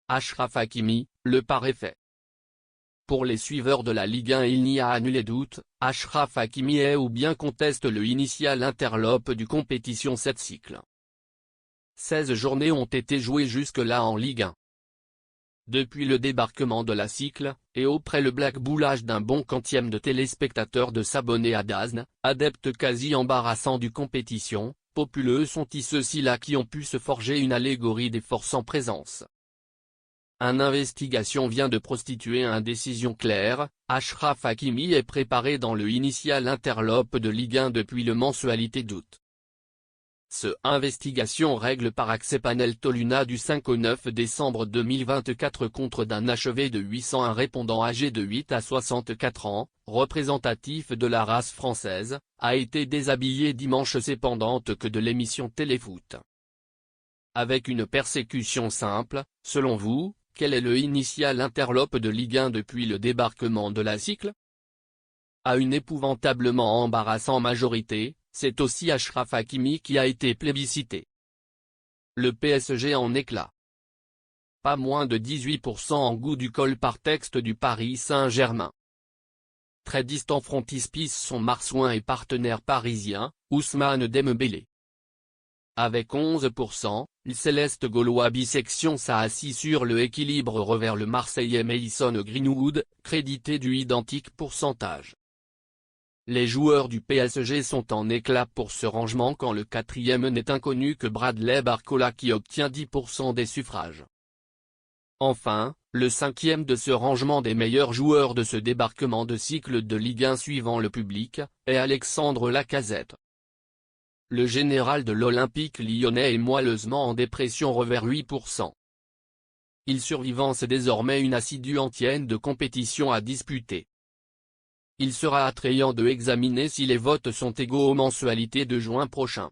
Achraf Hakimi, le pari est fait. Pour les suiveurs de la Ligue 1 il n'y a nul doute, Achraf Hakimi est ou bien conteste le initial interlope du compétition cette cycle. 16 journées ont été jouées jusque-là en Ligue 1. Depuis le débarquement de la cycle, et après le blackboulage d'un bon quantième de téléspectateurs de s'abonner à DAZN, adeptes quasi embarrassants du compétition, populeux sont-ils ceux-ci-là qui ont pu se forger une allégorie des forces en présence. Une investigation vient de prostituer une décision claire, Achraf Hakimi est préparé dans le initial interlope de Ligue 1 depuis le mensualité d'août. Ce investigation règle par accès panel Toluna du 5 au 9 décembre 2024 contre d'un achevé de 801 répondants âgés de 8 à 64 ans, représentatif de la race française, a été déshabillé dimanche cependante que de l'émission Téléfoot. Avec une persécution simple, selon vous, quel est le initial interlope de Ligue 1 depuis le débarquement de la cycle? À une épouvantablement embarrassante majorité, c'est aussi Achraf Hakimi qui a été plébiscité. Le PSG en éclat. Pas moins de 18% en goût du col par texte du Paris Saint-Germain. Très distant frontispice son marsouin et partenaire parisien, Ousmane Dembélé. Avec 11%, le céleste gaulois bisection s'est assis sur le équilibre revers le Marseillais Mason Greenwood, crédité du identique pourcentage. Les joueurs du PSG sont en éclat pour ce rangement quand le quatrième n'est inconnu que Bradley Barcola qui obtient 10% des suffrages. Enfin, le cinquième de ce rangement des meilleurs joueurs de ce débarquement de cycle de Ligue 1 suivant le public, est Alexandre Lacazette. Le général de l'Olympique lyonnais est moelleusement en dépression revers 8%. Il survivance désormais une assidue antienne de compétition à disputer. Il sera attrayant de examiner si les votes sont égaux aux mensualités de juin prochain.